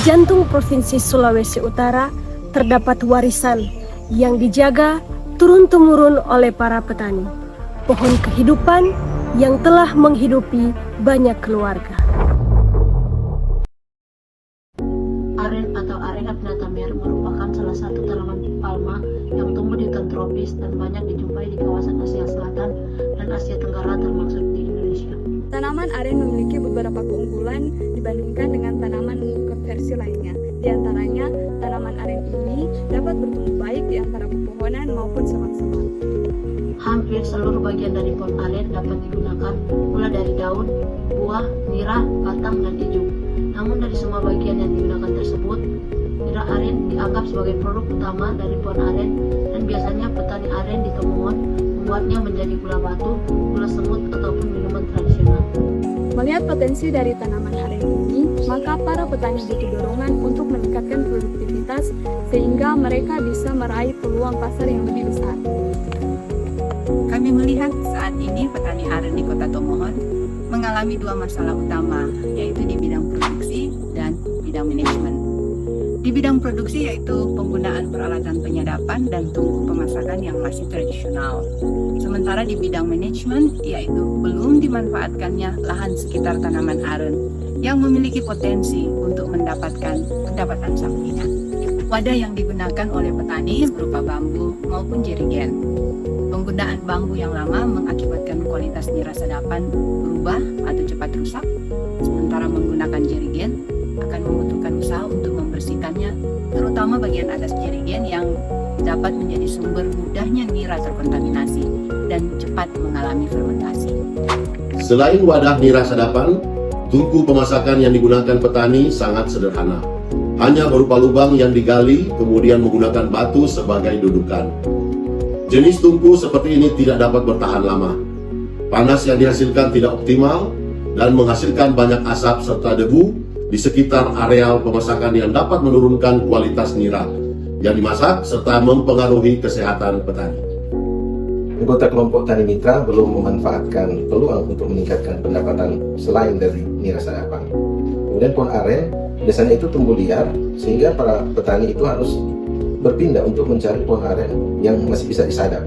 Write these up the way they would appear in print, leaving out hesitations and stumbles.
jantung Provinsi Sulawesi Utara terdapat warisan yang dijaga turun-temurun oleh para petani, pohon kehidupan yang telah menghidupi banyak keluarga. Aren atau Areca pinnata Mer merupakan salah satu tanaman palma yang tumbuh di hutan tropis dan banyak dijumpai di kawasan Asia Selatan dan Asia Tenggara termasuk di Indonesia. Tanaman aren memiliki beberapa keunggulan dibandingkan dengan tanaman konversi lainnya. Di antaranya, tanaman aren ini dapat bertumbuh baik di antara pepohonan maupun semak-semak. Hampir seluruh bagian dari pohon aren dapat digunakan, mulai dari daun, buah, nira, batang, dan ijuk. Namun dari semua bagian yang digunakan tersebut, nira aren dianggap sebagai produk utama dari pohon aren, dan biasanya petani aren di Tomohon membuatnya menjadi gula batu, gula semut, ataupun minuman tradisional. Melihat potensi dari tanaman aren ini, maka para petani butuh dorongan untuk meningkatkan produktivitas sehingga mereka bisa meraih peluang pasar yang lebih besar. Kami melihat saat ini petani aren di Kota Tomohon mengalami dua masalah utama, yaitu di bidang produksi dan bidang manajemen. Di bidang produksi yaitu penggunaan peralatan penyadapan dan tungku pemasakan yang masih tradisional. Sementara di bidang manajemen yaitu belum dimanfaatkannya lahan sekitar tanaman aren yang memiliki potensi untuk mendapatkan pendapatan sampingan. Wadah yang digunakan oleh petani berupa bambu maupun jerigen. Penggunaan bambu yang lama mengakibatkan kualitas nira sadapan berubah atau cepat rusak, sementara menggunakan jerigen akan membutuhkan usaha untuk membersihkannya, terutama bagian atas jerigen yang dapat menjadi sumber mudahnya nira terkontaminasi dan cepat mengalami fermentasi. Selain wadah nira sadapan, tungku pemasakan yang digunakan petani sangat sederhana. Hanya berupa lubang yang digali, kemudian menggunakan batu sebagai dudukan. Jenis tungku seperti ini tidak dapat bertahan lama. Panas yang dihasilkan tidak optimal dan menghasilkan banyak asap serta debu di sekitar areal pemasakan yang dapat menurunkan kualitas nira yang dimasak serta mempengaruhi kesehatan petani. Anggota kelompok tani mitra belum memanfaatkan peluang untuk meningkatkan pendapatan selain dari nira sadapan. Kemudian pohon aren biasanya itu tumbuh liar sehingga para petani itu harus berpindah untuk mencari pohon aren yang masih bisa disadap.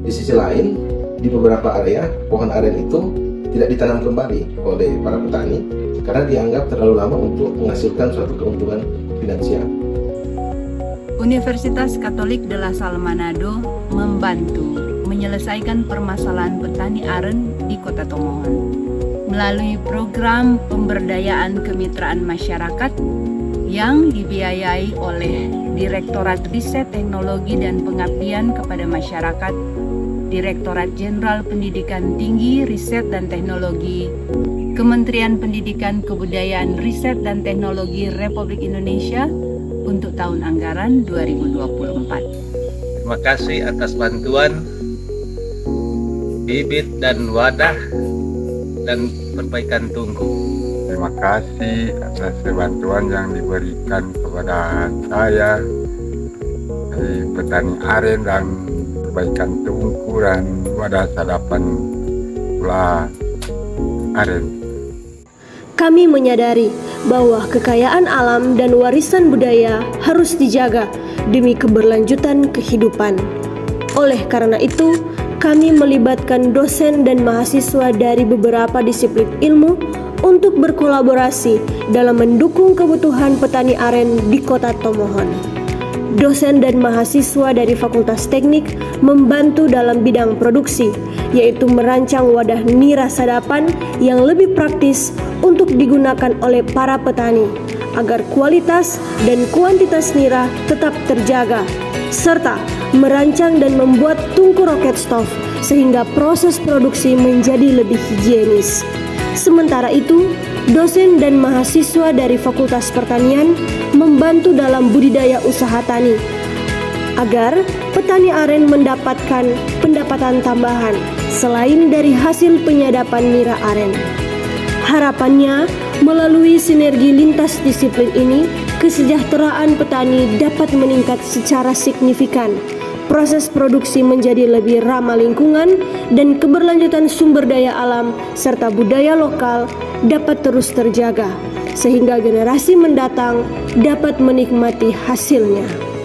Di sisi lain, di beberapa area pohon aren itu tidak ditanam kembali oleh para petani karena dianggap terlalu lama untuk menghasilkan suatu keuntungan finansial. Universitas Katolik de la Salle Manado membantu menyelesaikan permasalahan petani aren di Kota Tomohon melalui program pemberdayaan kemitraan masyarakat yang dibiayai oleh Direktorat Riset Teknologi dan Pengabdian kepada Masyarakat, Direktorat Jenderal Pendidikan Tinggi, Riset dan Teknologi, Kementerian Pendidikan, Kebudayaan, Riset dan Teknologi Republik Indonesia untuk tahun anggaran 2024. Terima kasih atas bantuan bibit dan wadah dan perbaikan tungku. Terima kasih atas bantuan yang diberikan kepada saya dari petani aren dan perbaikan tungku dan wadah sadapan gula aren. Kami menyadari bahwa kekayaan alam dan warisan budaya harus dijaga demi keberlanjutan kehidupan. Oleh karena itu, kami melibatkan dosen dan mahasiswa dari beberapa disiplin ilmu untuk berkolaborasi dalam mendukung kebutuhan petani aren di Kota Tomohon. Dosen dan mahasiswa dari Fakultas Teknik membantu dalam bidang produksi, yaitu merancang wadah nira sadapan yang lebih praktis untuk digunakan oleh para petani agar kualitas dan kuantitas nira tetap terjaga, serta merancang dan membuat tungku roket stove sehingga proses produksi menjadi lebih higienis. Sementara itu, dosen dan mahasiswa dari Fakultas Pertanian membantu dalam budidaya usaha tani agar petani aren mendapatkan pendapatan tambahan selain dari hasil penyadapan nira aren. Harapannya, melalui sinergi lintas disiplin ini, kesejahteraan petani dapat meningkat secara signifikan, proses produksi menjadi lebih ramah lingkungan, dan keberlanjutan sumber daya alam serta budaya lokal dapat terus terjaga, sehingga generasi mendatang dapat menikmati hasilnya.